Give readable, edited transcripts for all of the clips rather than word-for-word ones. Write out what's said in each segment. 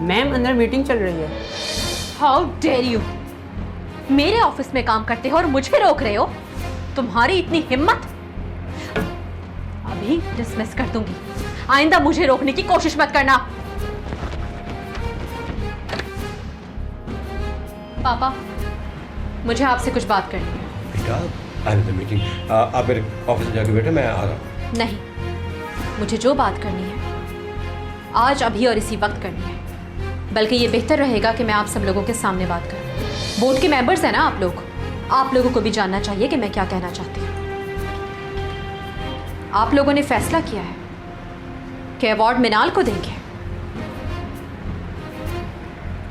Ma'am अंदर meeting चल रही है। How dare you! मेरे ऑफिस में काम करते हो और मुझे रोक रहे हो? तुम्हारी इतनी हिम्मत! अभी डिसमिस कर दूंगी। आइंदा मुझे रोकने की कोशिश मत करना। पापा, मुझे आपसे कुछ बात करनी है। बेटा, I am in the meeting. आप मेरे ऑफिस में जाके बैठे, मैं आ रहा हूँ। नहीं, मुझे जो बात करनी है आज अभी और इसी वक्त करनी है। बल्कि ये बेहतर रहेगा कि मैं आप सब लोगों के सामने बात करूं। बोर्ड के मेंबर्स हैं ना आप लोगों को भी जानना चाहिए कि मैं क्या कहना चाहती हूँ। आप लोगों ने फैसला किया है कि अवार्ड मिनाल को देंगे।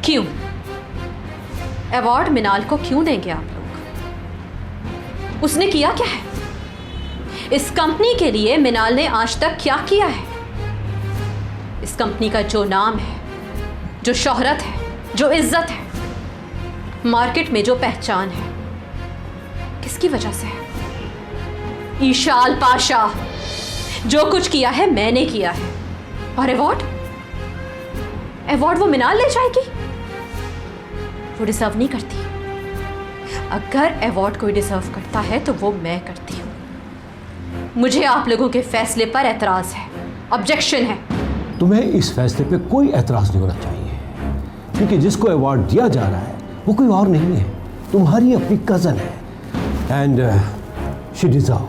क्यों? अवार्ड मिनाल को क्यों देंगे आप लोग? उसने किया क्या है? इस कंपनी के लिए मिनाल ने आज तक क्या किया है? इस कंपनी का जो नाम है, जो शोहरत है, जो इज्जत है, मार्केट में जो पहचान है, किसकी वजह से है? ईशाल पाशा। जो कुछ किया है मैंने किया है। और अवार्ड वो मिनाल ले जाएगी? वो डिजर्व नहीं करती। अगर अवार्ड कोई डिजर्व करता है तो वो मैं करती हूँ। मुझे आप लोगों के फैसले पर एतराज है, ऑब्जेक्शन है। तुम्हें इस फैसले पे कोई एतराज नहीं होना चाहिए, क्योंकि जिसको अवार्ड दिया जा रहा है वो कोई और नहीं है, तुम्हारी अपनी कजन है, एंड शी डिजर्व।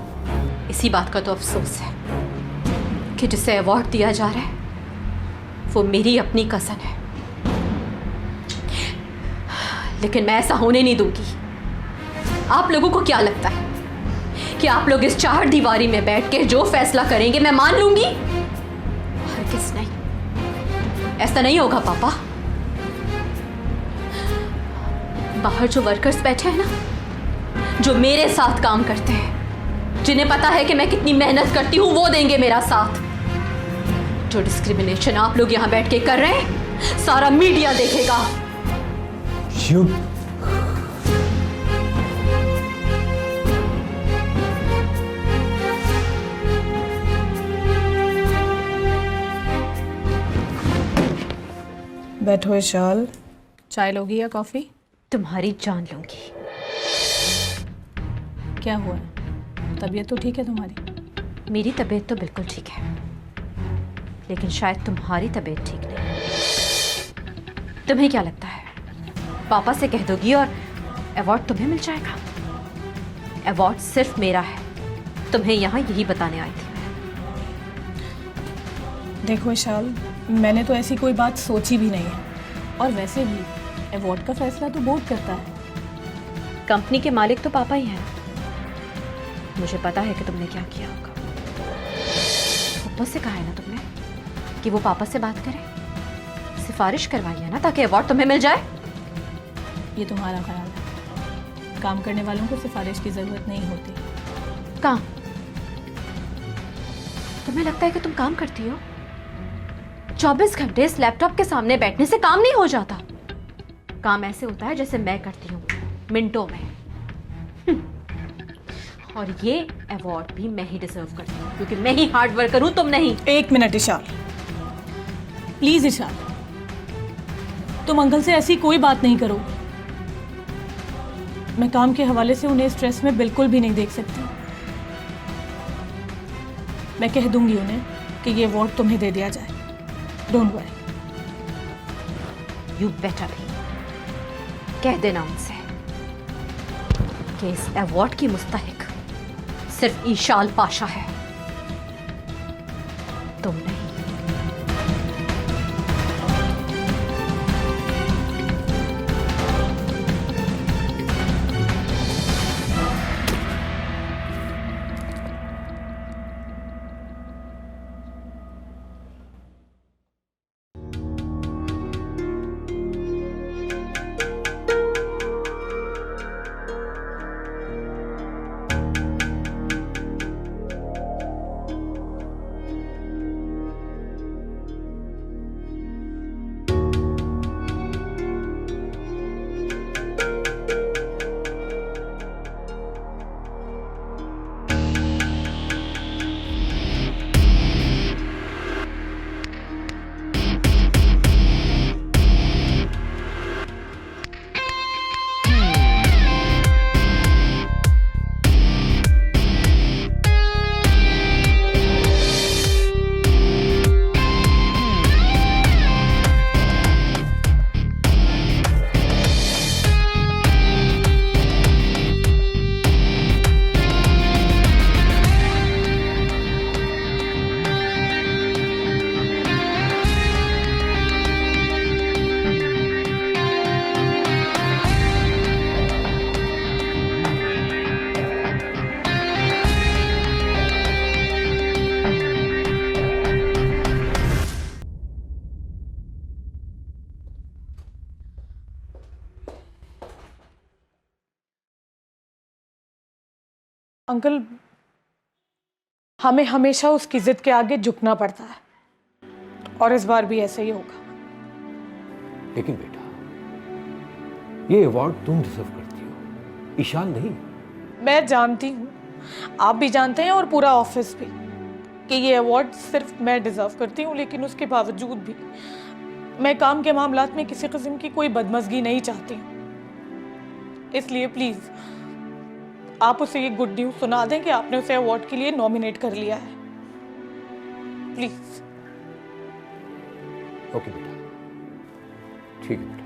इसी बात का तो अफसोस है कि जिसे अवार्ड दिया जा रहा है वो मेरी अपनी कजन है। लेकिन मैं ऐसा होने नहीं दूंगी। आप लोगों को क्या लगता है कि आप लोग इस चार दीवारी में बैठ के जो फैसला करेंगे मैं मान लूंगी? हरगिज़ नहीं, ऐसा नहीं होगा पापा। बाहर जो वर्कर्स बैठे हैं ना, जो मेरे साथ काम करते हैं, जिन्हें पता है कि मैं कितनी मेहनत करती हूं, वो देंगे मेरा साथ। जो डिस्क्रिमिनेशन आप लोग यहां बैठ के कर रहे हैं, सारा मीडिया देखेगा। शिव, बैठो इशाल, चाय लोगी या कॉफी? तुम्हारी जान लूंगी। क्या हुआ है? तबीयत तो ठीक है तुम्हारी? मेरी तबीयत तो बिल्कुल ठीक है, लेकिन शायद तुम्हारी तबीयत ठीक नहीं। तुम्हें क्या लगता है पापा से कह दोगी और अवार्ड तुम्हें मिल जाएगा? अवार्ड सिर्फ मेरा है। तुम्हें यहाँ यही बताने आई थी। देखो इशाल, मैंने तो ऐसी कोई बात सोची भी नहीं है, और वैसे भी अवार्ड का फैसला तो बोर्ड करता है। कंपनी के मालिक तो पापा ही हैं। मुझे पता है कि तुमने क्या किया होगा। पापा से कहा है ना तुमने कि वो पापा से बात करें, सिफारिश करवाई है ना, ताकि अवार्ड तुम्हें मिल जाए। ये तुम्हारा ख्याल है। काम करने वालों को सिफारिश की जरूरत नहीं होती। काम? तुम्हें लगता है कि तुम काम करती हो? 24 घंटे इस लैपटॉप के सामने बैठने से काम नहीं हो जाता। काम ऐसे होता है जैसे मैं करती हूँ, मिनटों में। और ये अवार्ड भी मैं ही डिजर्व करती हूँ, क्योंकि मैं ही हार्ड वर्कर हूँ, तुम नहीं। एक मिनट इशाल, प्लीज इशाल, तुम अंकल से ऐसी कोई बात नहीं करो। मैं काम के हवाले से उन्हें स्ट्रेस में बिल्कुल भी नहीं देख सकती। मैं कह दूंगी उन्हें कि ये अवार्ड तुम्हें दे दिया जाए। Don't worry. यू बेटर भी कह देना उनसे कि इस अवार्ड की मुस्तहिक सिर्फ ईशाल पाशा है, तुम नहीं। अंकल, हमें हमेशा उसकी जिद के आगे झुकना पड़ता है और इस बार भी ऐसे ही होगा। लेकिन बेटा, ये अवार्ड तुम डिजर्व करती हो, ईशान नहीं। मैं जानती हूँ, आप भी जानते हैं और पूरा ऑफिस भी, कि ये अवार्ड सिर्फ मैं डिजर्व करती हूँ, लेकिन उसके बावजूद भी मैं काम के मामलात में किसी किस्म की कोई बदमज़गी नहीं चाहती हूँ। इसलिए प्लीज़ आप उसे ये गुड न्यूज़ सुना दें कि आपने उसे अवार्ड के लिए नॉमिनेट कर लिया है। प्लीज़। ओके बेटा, ठीक है बेटा।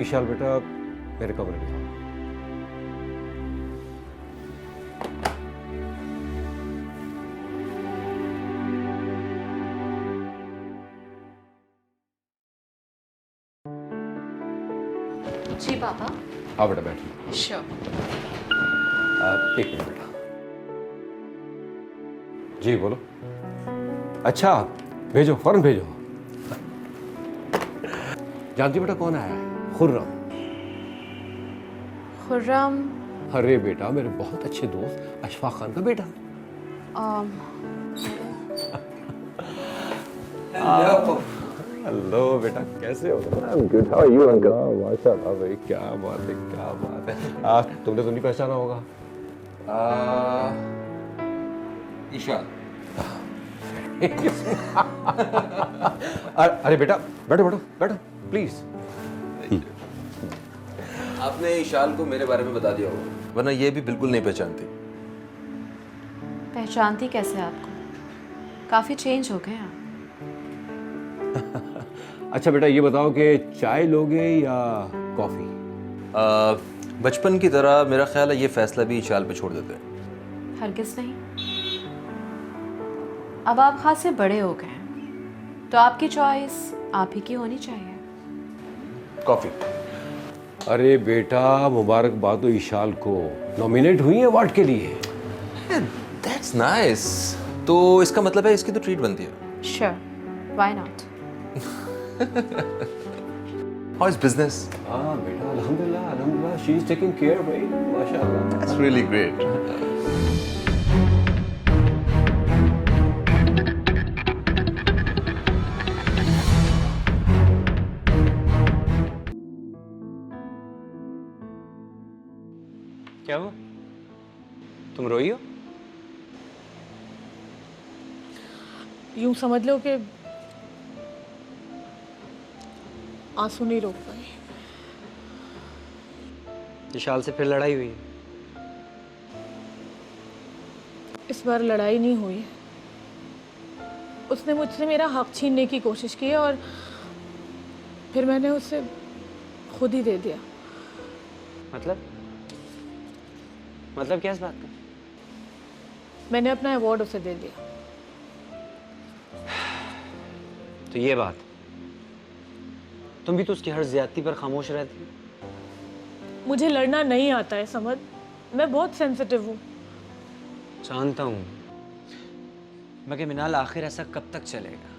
ईशान बेटा, मेरे कमरे में आओ। जी पापा। हाँ बेटा, बैठिए। श्योर। एक मिनट बेटा। जी बोलो। अच्छा, भेजो, फौरन भेजो। जानती बेटा कौन आया है? खुर्रम। खुर्रम? अरे बेटा, मेरे बहुत अच्छे दोस्त अशफाक खान का बेटा। हेलो बेटा, कैसे हो? Good, how are you uncle? माशाल्लाह भाई, क्या बात है, क्या बात है। तुमने तो नहीं पहचाना होगा। ईशान। अरे बेटा, बैठो बैठो बैठो प्लीज। आपने ईशान को मेरे बारे में बता दिया होगा, वरना ये भी बिल्कुल नहीं पहचानती। पहचानती कैसे आपको? काफ़ी चेंज हो गए आप। अच्छा बेटा, ये बताओ कि चाय लोगे या कॉफी? बचपन की तरह मेरा ख्याल है ये फैसला भी ईशान पे छोड़ देते हैं। हरगिज़ नहीं। अब आप खासे बड़े हो गए हैं, तो आपकी चॉइस आप ही की होनी चाहिए। कॉफी। अरे बेटा, मुबारकबाद हो ईशान को, नॉमिनेट हुई है अवार्ड के लिए। That's nice. तो इसका मतलब है इसकी तो ट्रीट बनती है। Sure, why not. How is business? हाँ बेटा, अल्हम्दुलिल्लाह अल्हम्दुलिल्लाह, शी इज टेकिंग केयर भाई, माशाल्लाह। That's really great. क्या हुआ? तुम रोई हो? यूं समझ लो कि आंसू नहीं रोक पाई। विशाल से फिर लड़ाई हुई है? इस बार लड़ाई नहीं हुई। उसने मुझसे मेरा हक छीनने की कोशिश की और फिर मैंने उसे खुद ही दे दिया। मतलब क्या इस बात का? मैंने अपना अवार्ड उसे दे दिया। तो ये बात, तुम भी तो उसकी हर ज्यादती पर खामोश रहती हो। मुझे लड़ना नहीं आता है, समझ। मैं बहुत सेंसिटिव हूँ। जानता हूँ, मगर मिनाल आखिर ऐसा कब तक चलेगा?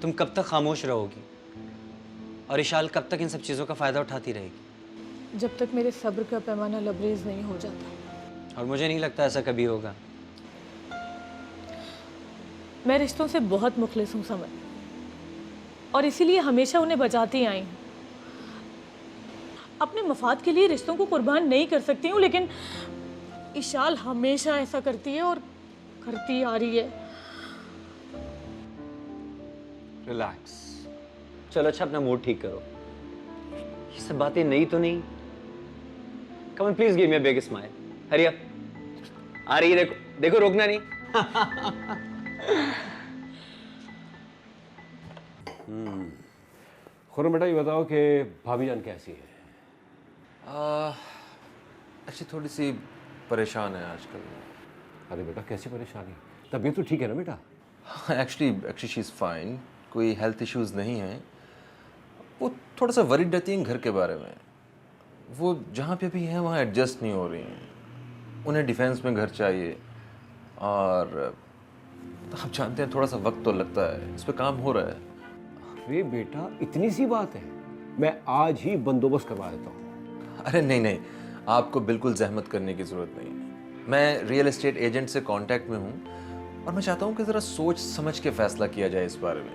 तुम कब तक खामोश रहोगी और इशाल कब तक इन सब चीज़ों का फ़ायदा उठाती रहेगी? जब तक मेरे सब्र का पैमाना लबरेज नहीं हो जाता। और मुझे नहीं लगता ऐसा कभी होगा। मैं रिश्तों से बहुत मुखलिस हूँ, समझ, और इसीलिए हमेशा उन्हें बचाती आई हूँ। अपने मफाद के लिए रिश्तों को कुर्बान नहीं कर सकती हूँ, लेकिन इशाल हमेशा ऐसा करती है और करती आ रही है। रिलैक्स। चलो अच्छा, अपना मूड ठीक करो। ये सब बातें नई तो नहीं। Come on, please give me a big smile. Hurry up. आ रही है, देखो देखो, रोकना नहीं। खुर्रम बेटा, ये बताओ कि भाभी जान कैसी है? एक्चुअली थोड़ी सी परेशान है आजकल। अरे बेटा, कैसी परेशानी? तबीयत तो ठीक है ना बेटा? एक्चुअली शी इज़ फाइन, कोई हेल्थ इश्यूज नहीं है। वो थोड़ा सा वरीड रहती है घर के बारे में। वो जहाँ पे भी हैं वहाँ एडजस्ट नहीं हो रही हैं। उन्हें डिफेंस में घर चाहिए और आप जानते हैं थोड़ा सा वक्त तो लगता है, इस पे काम हो रहा है। अरे बेटा, इतनी सी बात है, मैं आज ही बंदोबस्त करवा देता हूँ। अरे नहीं नहीं, आपको बिल्कुल जहमत करने की ज़रूरत नहीं है। मैं रियल एस्टेट एजेंट से कांटेक्ट में हूँ और मैं चाहता हूँ कि ज़रा सोच समझ के फैसला किया जाए इस बारे में।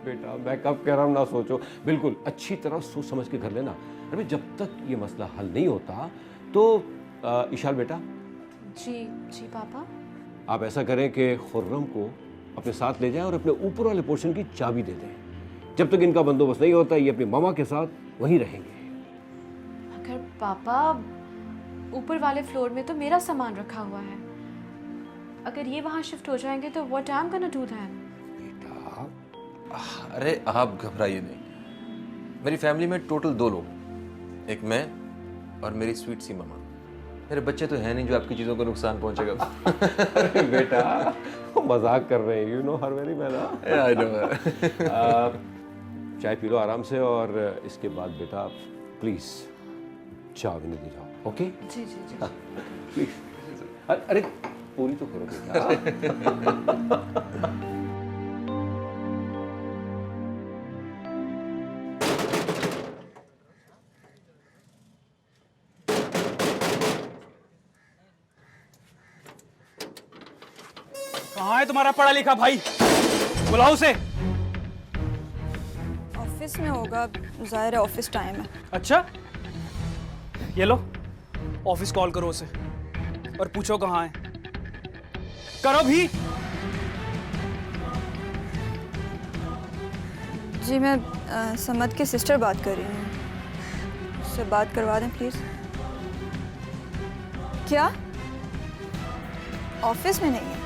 बेटा, मैं कब कह रहा हूँ ना सोचो, बिल्कुल अच्छी तरह सोच समझ के कर लेना। अरे जब तक ये मसला हल नहीं होता तो इशाल बेटा, जी जी पापा। आप ऐसा करें कि खुर्रम को अपने साथ ले जाएं और अपने ऊपर वाले पोर्शन की चाबी दे दें। जब तक इनका बंदोबस्त नहीं होता ये अपनी मामा के साथ वहीं रहेंगे। अगर पापा ऊपर वाले फ्लोर में तो मेरा सामान रखा हुआ है, अगर ये वहाँ शिफ्ट हो जाएंगे तो what I am gonna do then? बेटा, अरे आप घबराइए नहीं, मेरी फैमिली में टोटल 2 लोग, एक मैं और मेरी स्वीट सी मामा। मेरे बच्चे तो हैं नहीं जो आपकी चीज़ों को नुकसान पहुंचेगा। अरे बेटा, मजाक कर रहे हैं, you know her very man. I know. चाय पी लो आराम से और इसके बाद बेटा प्लीज चाय नहीं दे जाओ, okay? Ji ji ji. Please. अरे पूरी तो करो बेटा। कहाँ है तुम्हारा पढ़ा लिखा भाई? बुलाओ उसे। ऑफिस में होगा, जाहिर है ऑफिस टाइम है। अच्छा, ये लो, ऑफिस कॉल करो उसे और पूछो कहाँ है। करो भी। जी मैं समद की सिस्टर बात कर रही हूँ, उससे बात करवा दें प्लीज। क्या ऑफिस में नहीं है?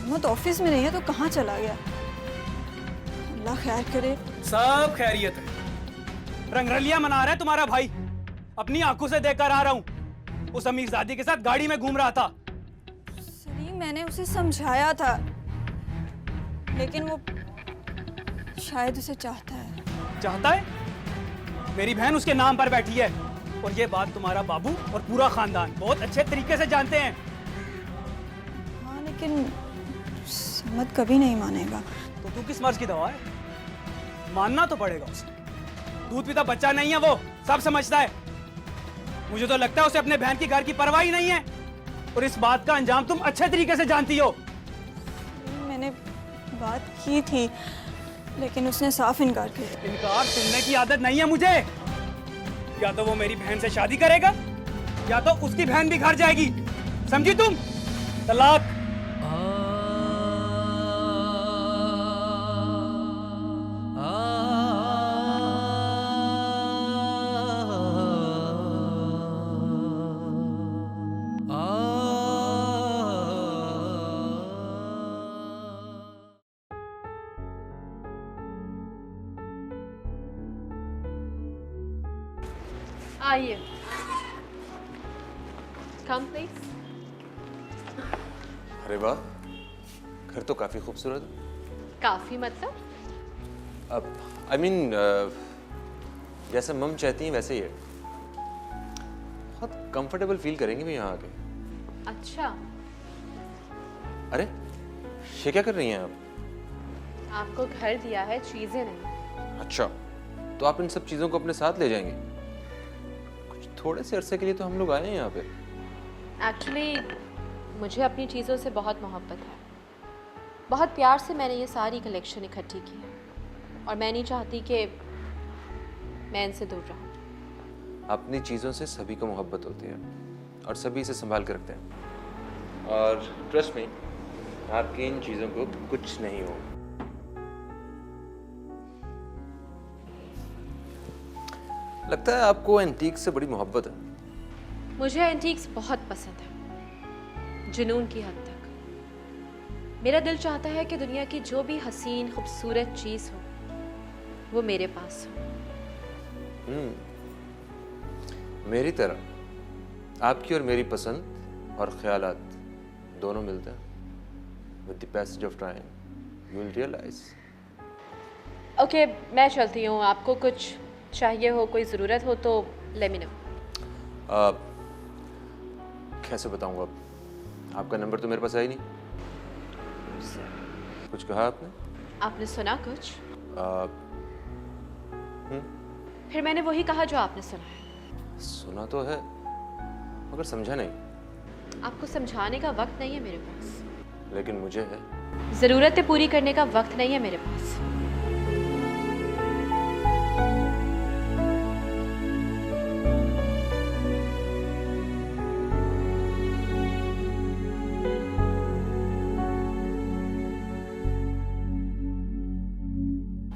वो तो ऑफिस में नहीं है तो कहाँ चला गया? अल्लाह खैर करे। सब खैरियत है। रंगरलिया मना रहा है तुम्हारा भाई। अपनी आंखों से देखकर आ रहा हूँ। उस अमीरजादी के साथ गाड़ी में घूम रहा था। सलीम, मैंने उसे समझाया था, लेकिन वो शायद उसे चाहता है। चाहता है? मेरी बहन उसके नाम पर बैठी है और ये बात तुम्हारा बाबू और पूरा खानदान बहुत अच्छे तरीके से जानते हैं। हाँ, लेकिन समद कभी नहीं मानेगा। तो तू किस मर्ज की दवा है? मानना तो पड़ेगा उसे। दूध पीता बच्चा नहीं है वो, सब समझता है। मुझे तो लगता है उसे अपने बहन की घर की परवाह ही नहीं है और इस बात का अंजाम तुम अच्छे तरीके से जानती हो। मैंने बात की थी लेकिन उसने साफ इनकार किया। इनकार सुनने की आदत नहीं है मुझे। या तो वो मेरी बहन से शादी करेगा या तो उसकी बहन भी घर जाएगी, समझी तुम? तलाक। आइए, कम प्लीज। अरे वाह, घर तो काफ़ी खूबसूरत है। काफी मतलब? अब आई मीन जैसे मम चाहती हैं वैसे ही है। बहुत कंफर्टेबल फील करेंगे भी यहाँ आके। अच्छा, अरे ये क्या कर रही हैं आप? आपको घर दिया है, चीजें नहीं। अच्छा, तो आप इन सब चीज़ों को अपने साथ ले जाएंगे? कुछ थोड़े से अरसे के लिए तो हम लोग आए हैं यहाँ पे। एक्चुअली मुझे अपनी चीज़ों से बहुत मोहब्बत है। बहुत प्यार से मैंने ये सारी कलेक्शन इकट्ठी की है और मैं नहीं चाहती कि मैं इनसे दूर रहूं। अपनी चीज़ों से सभी को मोहब्बत होती है और सभी इसे संभाल कर रखते हैं। और ट्रस्ट में आपकी इन चीज़ों को कुछ नहीं हो। लगता है आपको एंटीक से बड़ी मोहब्बत है। मुझे एंटीक्स बहुत पसंद है, जुनून की हद तक। मेरा दिल चाहता है कि दुनिया की जो भी हसीन खूबसूरत चीज़ हो वो मेरे पास हो। मेरी तरह आपकी और मेरी पसंद और ख्यालात दोनों मिलते हैं। With the passage of time you will realise. Okay, मैं चलती हूँ। आपको कुछ चाहिए हो, कोई ज़रूरत हो तो लेट मी नो। कैसे बताऊंगा अब? आपका नंबर तो मेरे पास है ही नहीं। कुछ कहा आपने? आपने सुना कुछ? हम्म, फिर मैंने वही कहा जो आपने सुना है। सुना तो है मगर समझा नहीं। आपको समझाने का वक्त नहीं है मेरे पास। लेकिन मुझे है। ज़रूरतें पूरी करने का वक्त नहीं है मेरे पास।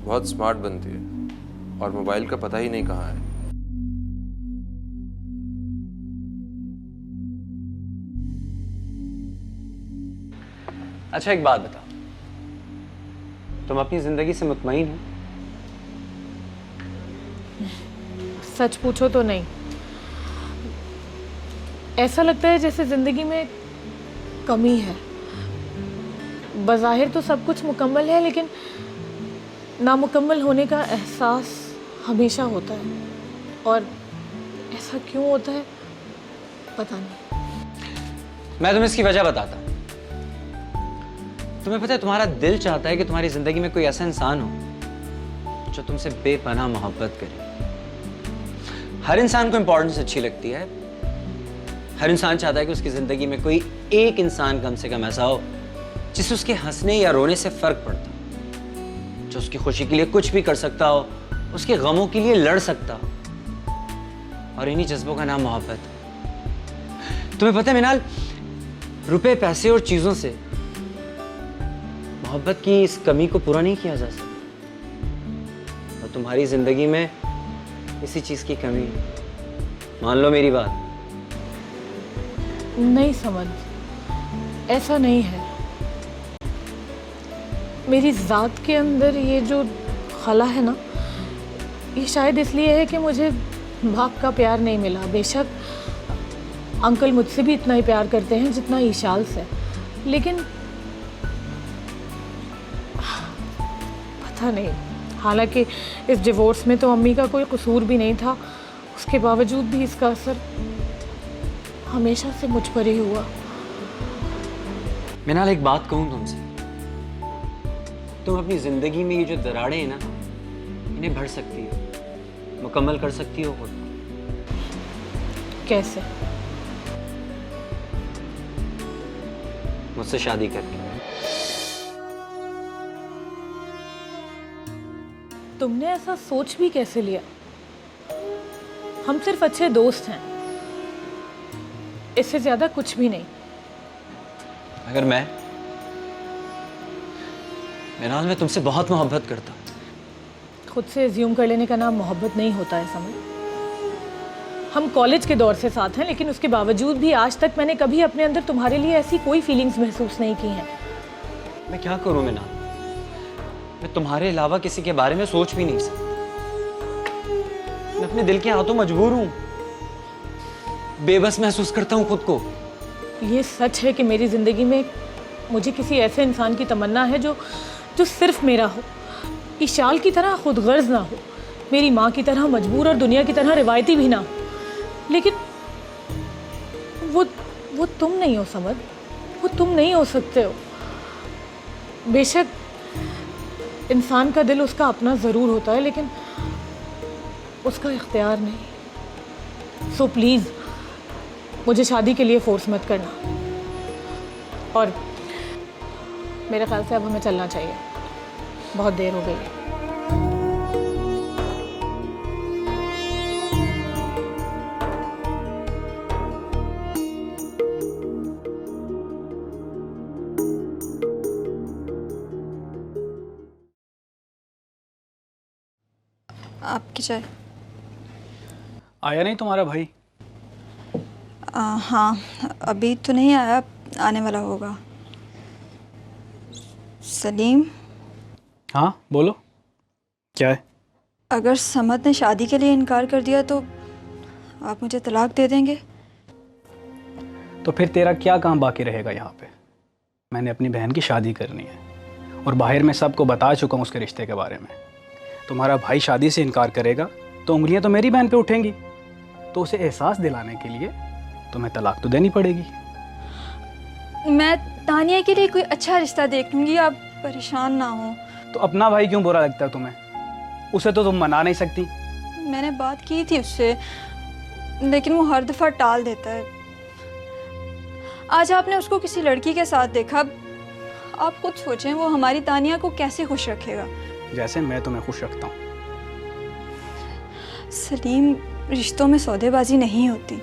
बहुत स्मार्ट बनती है और मोबाइल का पता ही नहीं कहाँ है। अच्छा एक बात बताओ, तुम अपनी जिंदगी से मुतमईन हो? सच पूछो तो नहीं। ऐसा लगता है जैसे जिंदगी में कमी है। बज़ाहिर तो सब कुछ मुकम्मल है, लेकिन नामुकम्मल होने का एहसास हमेशा होता है। और ऐसा क्यों होता है पता नहीं। मैं तुम्हें इसकी वजह बताता हूं। तुम्हें पता है, तुम्हारा दिल चाहता है कि तुम्हारी जिंदगी में कोई ऐसा इंसान हो जो तुमसे बेपनाह मोहब्बत करे। हर इंसान को इंपॉर्टेंस अच्छी लगती है। हर इंसान चाहता है कि उसकी जिंदगी में कोई एक इंसान कम से कम ऐसा हो जिससे उसके हंसने या रोने से फर्क पड़ता, जो उसकी खुशी के लिए कुछ भी कर सकता हो, उसके गमों के लिए लड़ सकता हो। और इन्हीं जज्बों का नाम मोहब्बत है। तुम्हें पता है मिनाल, रुपए, पैसे और चीजों से मोहब्बत की इस कमी को पूरा नहीं किया जा सकता। और तुम्हारी जिंदगी में इसी चीज की कमी है। मान लो मेरी बात। नहीं समझ, ऐसा नहीं है। मेरी ज़ात के अंदर ये जो खला है ना, ये शायद इसलिए है कि मुझे बाप का प्यार नहीं मिला। बेशक अंकल मुझसे भी इतना ही प्यार करते हैं जितना ईशाल से, लेकिन पता नहीं। हालांकि इस डिवोर्स में तो अम्मी का कोई कसूर भी नहीं था, उसके बावजूद भी इसका असर हमेशा से मुझ पर ही हुआ। मिनाल एक बात कहूं तुमसे, तुम अपनी जिंदगी में ये जो दरारें हैं ना, इन्हें भर सकती हो, मुकम्मल कर सकती हो खुद। कैसे? मुझसे शादी करके। तुमने ऐसा सोच भी कैसे लिया? हम सिर्फ अच्छे दोस्त हैं, इससे ज्यादा कुछ भी नहीं। अगर मैं तुमसे बहुत मोहब्बत करता हूं। खुद से एज्यूम कर लेने का नाम मोहब्बत नहीं होता है समझ। हम कॉलेज के दौर से साथ हैं, लेकिन उसके बावजूद भी आज तक मैंने कभी अपने अंदर तुम्हारे लिए ऐसी कोई फीलिंग्स महसूस नहीं की हैं। मैं क्या करूं मिनाल, मैं तुम्हारे अलावा किसी के बारे में सोच भी नहीं सकता। मैं अपने दिल के हाथों मजबूर हूं, बेबस महसूस करता हूं खुद को। ये सच है कि मेरी जिंदगी में मुझे किसी ऐसे इंसान की तमन्ना है जो सिर्फ मेरा हो, इशाल की तरह खुद गर्ज ना हो, मेरी माँ की तरह मजबूर और दुनिया की तरह रिवायती भी ना हो। लेकिन वो तुम नहीं हो समझ, वो तुम नहीं हो सकते हो। बेशक इंसान का दिल उसका अपना ज़रूर होता है, लेकिन उसका इख्तियार नहीं। सो प्लीज़ मुझे शादी के लिए फोर्स मत करना। और मेरे ख्याल से अब हमें चलना चाहिए, बहुत देर हो गई है। आपकी चाय। आया नहीं तुम्हारा भाई? हाँ, अभी तो नहीं आया, आने वाला होगा। सलीम। हाँ बोलो, क्या है? अगर समद ने शादी के लिए इनकार कर दिया तो आप मुझे तलाक दे देंगे? तो फिर तेरा क्या काम बाकी रहेगा यहाँ पे? मैंने अपनी बहन की शादी करनी है और बाहर में सबको बता चुका हूँ उसके रिश्ते के बारे में। तुम्हारा भाई शादी से इनकार करेगा तो उंगलियां तो मेरी बहन पे उठेंगी, तो उसे एहसास दिलाने के लिए तुम्हें तलाक तो देनी पड़ेगी। मैं तानिया के लिए कोई अच्छा रिश्ता देख लूंगी, आप परेशान ना हो। तो अपना भाई क्यों बुरा लगता है तुम्हें? उसे तो तुम मना नहीं सकती। मैंने बात की थी उससे, लेकिन वो हर दफ़ा टाल देता है। आज आपने उसको किसी लड़की के साथ देखा, आप खुद सोचें वो हमारी तानिया को कैसे खुश रखेगा। जैसे मैं तुम्हें खुश रखता हूँ। सलीम, रिश्तों में सौदेबाजी नहीं होती।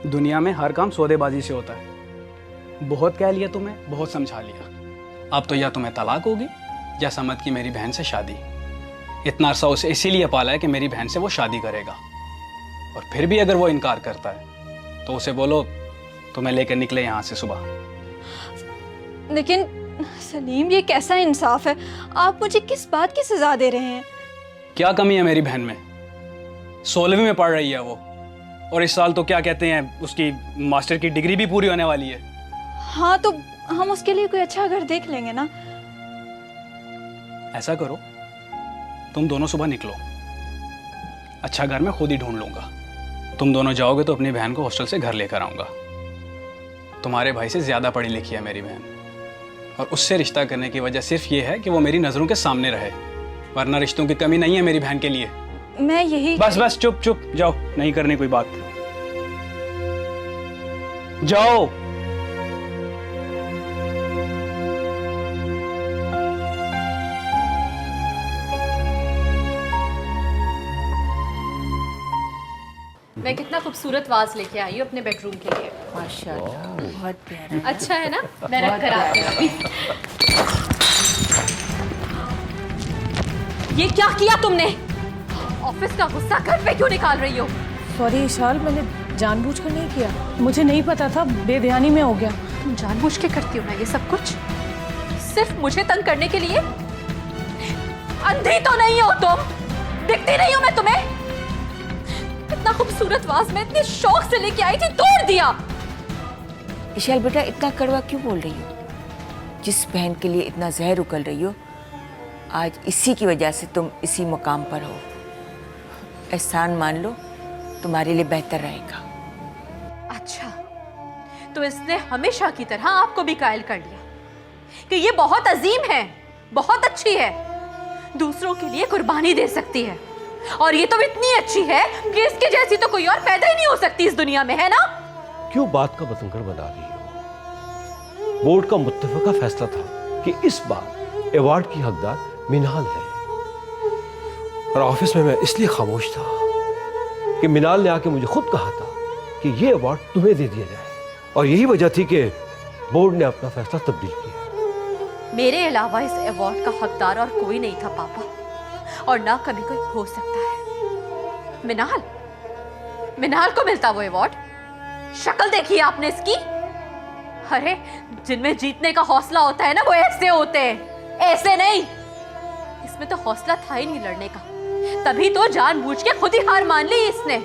दुनिया में हर काम सौदेबाजी से होता है। बहुत कह लिया तुम्हें, बहुत समझा लिया। अब तो या तुम्हें तलाक होगी या समझ की मेरी बहन से शादी। इतना अरसा उसे इसीलिए पाला है कि मेरी बहन से वो शादी करेगा, और फिर भी अगर वो इनकार करता है तो उसे बोलो तुम्हें लेकर निकले यहाँ से सुबह। लेकिन सलीम, ये कैसा इंसाफ है? आप मुझे किस बात की सजा दे रहे हैं? क्या कमी है मेरी बहन में? 16वीं में पढ़ रही है वो, और इस साल तो क्या कहते हैं उसकी मास्टर की डिग्री भी पूरी होने वाली है। हाँ, तो हम उसके लिए कोई अच्छा घर देख लेंगे ना। ऐसा करो, तुम दोनों सुबह निकलो, अच्छा घर मैं खुद ही ढूंढ लूंगा। तुम दोनों जाओगे तो अपनी बहन को हॉस्टल से घर लेकर आऊंगा। तुम्हारे भाई से ज्यादा पढ़ी लिखी है मेरी बहन, और उससे रिश्ता करने की वजह सिर्फ ये है कि वो मेरी नजरों के सामने रहे, वरना रिश्तों की कमी नहीं है मेरी बहन के लिए। मैं यही बस बस चुप चुप जाओ, नहीं करनी कोई बात। जाओ। मैं कितना खूबसूरत वाज लेके आई हूँ अपने बेडरूम के लिए। माशाल्लाह, बहुत प्यारा। अच्छा है ना? मैं रख कर आती हूँ अभी। ये क्या किया तुमने? ऑफिस का गुस्सा घर पे क्यों निकाल रही हो? सॉरी इशाल, मैंने जानबूझकर नहीं किया, मुझे नहीं पता था, बेध्यानी में हो गया। तुम जानबूझ के करती हो ना ये सब कुछ, सिर्फ मुझे तंग करने के लिए? अंधी तो नहीं हो तुम? दिखती नहीं हो मैं तुम्हें? इतना खूबसूरत वाज मैं इतने शौक से लेके आई थी, तोड़ दिया। इशाल बेटा, इतना कड़वा क्यों बोल रही हो? जिस बहन के लिए इतना जहर उगल रही हो, आज इसी की वजह से तुम इसी मुकाम पर हो। एहसान मान लो, तुम्हारे लिए बेहतर रहेगा। अच्छा, तो इसने हमेशा की तरह आपको भी कायल कर लिया कि ये बहुत अजीम है, बहुत अच्छी है, दूसरों के लिए कुर्बानी दे सकती है, और ये तो इतनी अच्छी है कि इसके जैसी तो कोई और पैदा ही नहीं हो सकती इस दुनिया में, है ना? क्यों बात का बतंगड़ बना रही हो? बोर्ड का मुत्तफिका फैसला था कि इस बार अवार्ड की हकदार मिनाल है, और ऑफिस में मैं इसलिए खामोश था कि मिनाल ने आके मुझे खुद कहा था कि ये अवार्ड तुम्हें दे दिया जाए, और यही वजह थी कि बोर्ड ने अपना फैसला तब्दील किया। मेरे अलावा इस अवार्ड का हकदार और कोई नहीं था पापा, और ना कभी कोई हो सकता है। मिनाल को मिलता वो अवार्ड? शक्ल देखी आपने इसकी? अरे, जिनमें जीतने का हौसला होता है ना, वो ऐसे होते हैं, ऐसे नहीं। इसमें तो हौसला था ही नहीं लड़ने का, तभी तो जानबूझ के खुद ही हार मान ली इसने।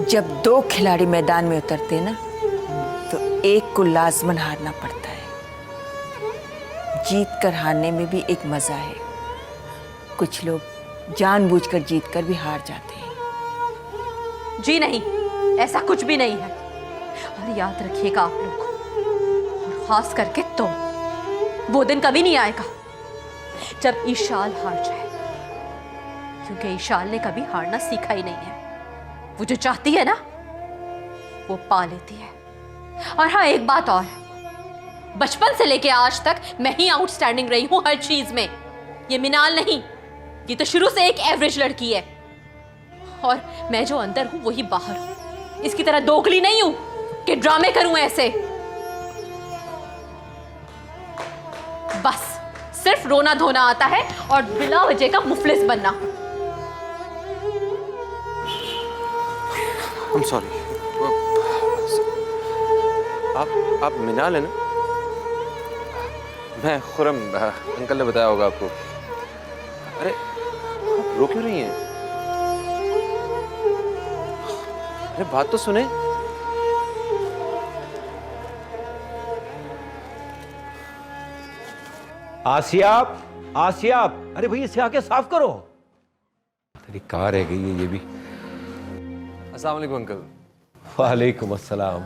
जब दो खिलाड़ी मैदान में उतरते हैं ना, तो एक को लाजमन हारना पड़ता है। जीत कर हारने में भी एक मजा है। कुछ लोग जानबूझकर जीतकर भी हार जाते हैं। जी नहीं, ऐसा कुछ भी नहीं है। और याद रखिएगा आप लोग, और खास करके तुम, वो दिन कभी नहीं आएगा जब ईशाल हार जाए, क्योंकि ईशाल ने कभी हारना सीखा ही नहीं है। वो जो चाहती है ना, वो पा लेती है। और हाँ, एक बात और, बचपन से लेके आज तक मैं ही आउटस्टैंडिंग रही हूं हर चीज में। ये मिनाल नहीं, ये तो शुरू से एक एवरेज लड़की है, और मैं जो अंदर हूं वही बाहर हूं। इसकी तरह दोगली नहीं हूं कि ड्रामे करूं ऐसे। बस सिर्फ रोना धोना आता है और बिला वजह का मुफलिस बनना। I'm sorry. आप मिनाल है ना? मैं खुरम, अंकल ने बताया होगा आपको। अरे, आप रो क्यों रही हैं? अरे बात तो सुने। आसिया, आसिया, अरे भाई इसे आके साफ करो। तेरी कार रह गई है ये भी। अस्सलाम वालेकुम अंकल। वालेकुम अस्सलाम।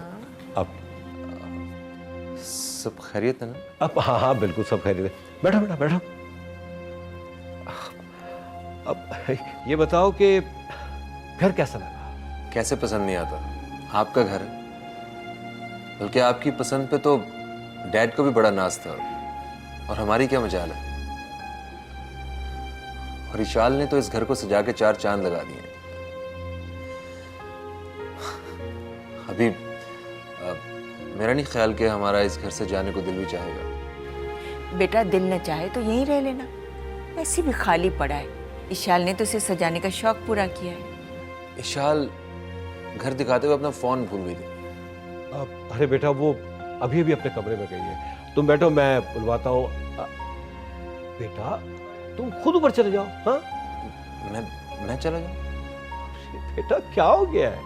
अब सब खैरियत है ना? अब हाँ हाँ बिल्कुल सब खैरियत है। बैठो बेटा बैठो। अब ये बताओ कि घर कैसा लगा? कैसे पसंद नहीं आता, आपका घर है। बल्कि आपकी पसंद पे तो डैड को भी बड़ा नाज था, और हमारी क्या मजाल है। और इशाल ने तो इस घर को सजा के 4 चांद लगा दिए। अभी मेरा नहीं ख्याल कि हमारा इस घर से जाने को दिल भी चाहेगा। बेटा दिल न चाहे तो यहीं रह लेना, ऐसे भी खाली पड़ा है। इशाल ने तो उसे सजाने का शौक पूरा किया है। इशाल घर दिखाते हुए अपना फोन भूल गई थी। अरे बेटा वो अभी अभी अपने कमरे में गई है, तुम बैठो मैं बुलवाता हूँ। बेटा तुम खुद ऊपर चले जाओ। हाँ मैं चला जाऊँ? बेटा क्या हो गया है?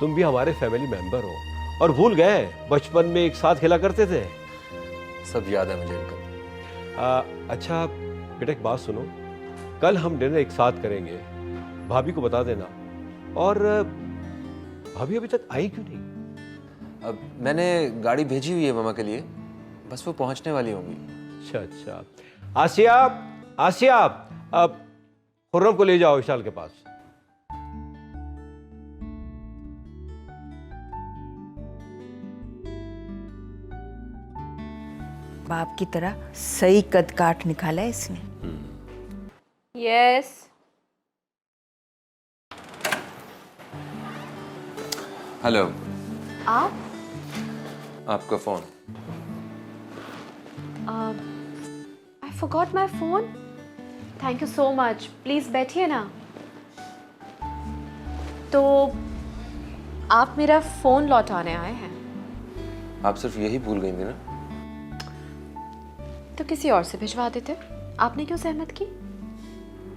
तुम भी हमारे फैमिली मेंबर हो और भूल गए बचपन में एक साथ खेला करते थे। सब याद है मुझे अंकल। अच्छा बेटा एक बात सुनो, कल हम डिनर एक साथ करेंगे, भाभी को बता देना। और भाभी अभी तक आई क्यों नहीं? अब मैंने गाड़ी भेजी हुई है मामा के लिए, बस वो पहुंचने वाली होंगी। अच्छा अच्छा। आसिया, आसिया अब खुर्रम को ले जाओ विशाल के पास। बाप की तरह सही कद काट निकाला है इसने। यस। हेलो। आप? आपका phone. I forgot my phone. Thank you so much. Please बैठिए ना। तो आप मेरा फोन लौटाने आए हैं? आप सिर्फ यही भूल गई थी ना? तो किसी और से भिजवा देते। आपने क्यों सहमत की?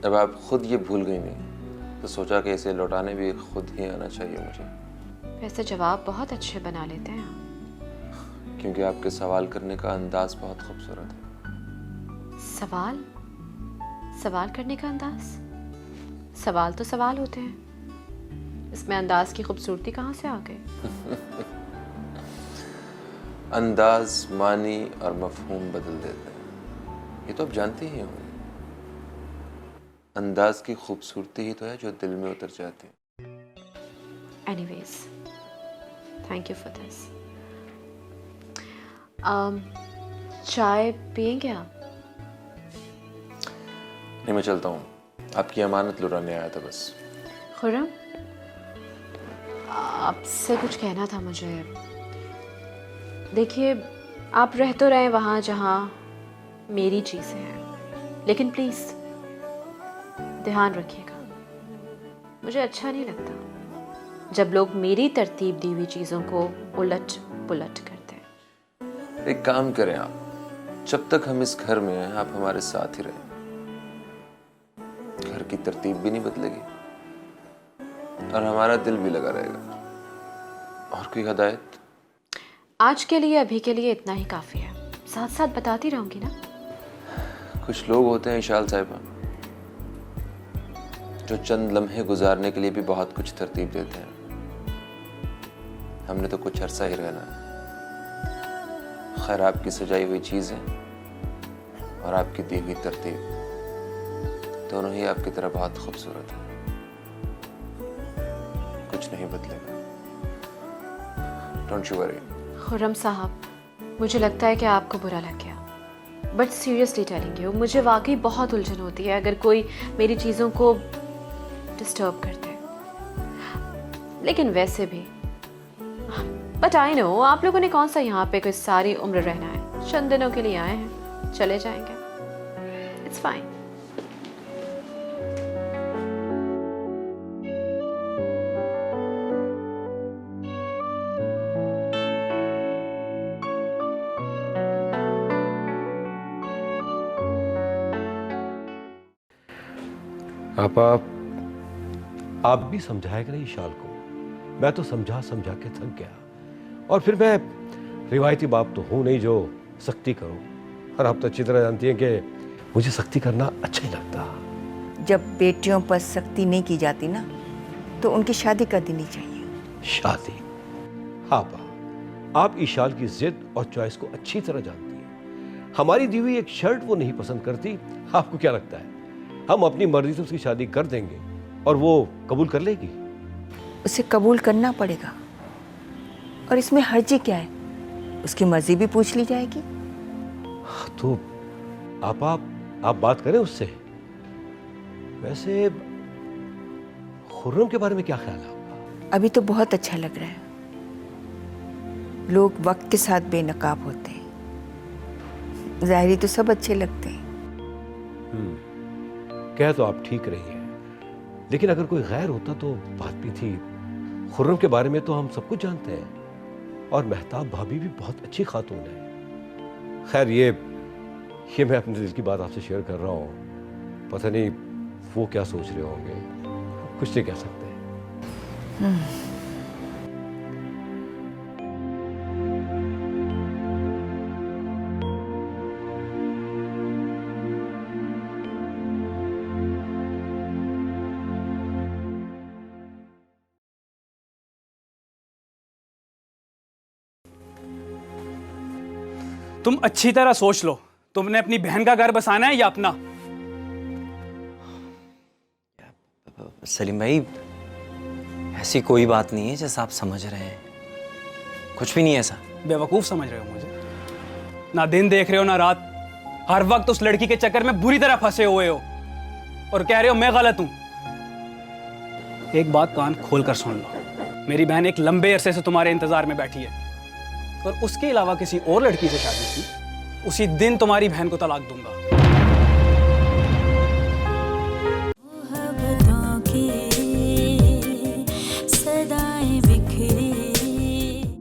जब आप खुद ये भूल गई नहीं तो सोचा कि इसे लौटाने भी खुद ही आना चाहिए मुझे। वैसे जवाब बहुत अच्छे बना लेते हैं आप। क्योंकि आपके सवाल करने का अंदाज बहुत खूबसूरत है। सवाल? सवाल करने का अंदाज? सवाल तो सवाल होते हैं, इसमें अंदाज की खूबसूरती कहाँ से आ गई? अंदाज मानी और मफहूम बदल देते हैं, ये तो आप जानते ही होंगे। अंदाज की खूबसूरती ही तो है जो दिल में उतर जाती है। Anyways, thank you for this. चाय पियेंगे आप? नहीं, मैं चलता हूँ, आपकी अमानत लुटाने आया था बस। खुर्रम, आपसे कुछ कहना था मुझे। देखिए, आप रह तो रहे वहाँ जहाँ मेरी चीज़ें हैं, लेकिन प्लीज़ ध्यान रखिएगा। मुझे अच्छा नहीं लगता जब लोग मेरी तरतीब दी हुई चीज़ों को उलट पुलट करते हैं। एक काम करें आप, जब तक हम इस घर में हैं आप हमारे साथ ही रहें। घर की तरतीब भी नहीं बदलेगी और हमारा दिल भी लगा रहेगा। और कोई हदायत? आज के लिए, अभी के लिए इतना ही काफ़ी है। साथ साथ बताती रहूँगी ना। कुछ लोग होते हैं इशाल साहिबा जो चंद लम्हे गुजारने के लिए भी बहुत कुछ तरतीब देते हैं। हमने तो कुछ अरसा ही रहना है। खैर, आपकी सजाई हुई चीज़ें और आपकी दी हुई तरतीब दोनों ही आपकी तरह बहुत खूबसूरत है। कुछ नहीं बदलेगा। Don't you worry. खुर्रम साहब, मुझे लगता है कि आपको बुरा लग गया, बट सीरियसली टेलिंग यू, मुझे वाकई बहुत उलझन होती है अगर कोई मेरी चीज़ों को डिस्टर्ब करते हैं। लेकिन वैसे भी, बट आई नो आप लोगों ने कौन सा यहाँ पे कोई सारी उम्र रहना है। चंद दिनों के लिए आए हैं, चले जाएंगे। It's fine. आप भी समझाया कि नहीं इशाल को? मैं तो समझा समझा के थक गया, और फिर मैं रिवायती बाप तो हूँ नहीं जो सख्ती करूँ। और आप तो अच्छी तरह जानती हैं कि मुझे सख्ती करना अच्छा ही लगता। जब बेटियों पर सख्ती नहीं की जाती ना, तो उनकी शादी कर देनी चाहिए। शादी? हाँ बा, आप ईशाल की जिद और चॉइस को अच्छी तरह जानती हैं। हमारी दी हुई एक शर्ट वो नहीं पसंद करती, आपको क्या लगता है हम अपनी मर्जी से उसकी शादी कर देंगे और वो कबूल कर लेगी? उसे कबूल करना पड़ेगा, और इसमें हर्जी क्या है? उसकी मर्जी भी पूछ ली जाएगी। तो आप बात करें उससे। वैसे खुर्रम के बारे में क्या ख्याल है आपका? अभी तो बहुत अच्छा लग रहा है। लोग वक्त के साथ बेनकाब होते हैं। ज़ाहिरी तो सब अच्छे लगते हैं। कह तो आप ठीक रही हैं, लेकिन अगर कोई गैर होता तो बात भी थी। खुर्रम के बारे में तो हम सब कुछ जानते हैं, और महताब भाभी भी बहुत अच्छी खातून है। खैर ये मैं अपने दिल की बात आपसे शेयर कर रहा हूँ, पता नहीं वो क्या सोच रहे होंगे, कुछ नहीं कह सकते। तुम अच्छी तरह सोच लो, तुमने अपनी बहन का घर बसाना है या अपना? सलीम भाई, ऐसी कोई बात नहीं है जैसा आप समझ रहे हैं। कुछ भी नहीं है ऐसा। बेवकूफ समझ रहे हो मुझे? ना दिन देख रहे हो ना रात, हर वक्त उस लड़की के चक्कर में बुरी तरह फंसे हुए हो और कह रहे हो मैं गलत हूं। एक बात कान खोल कर सुन लो, मेरी बहन एक लंबे अरसे से तुम्हारे इंतजार में बैठी है, और उसके अलावा किसी और लड़की से शादी की, उसी दिन तुम्हारी बहन को तलाक दूंगा।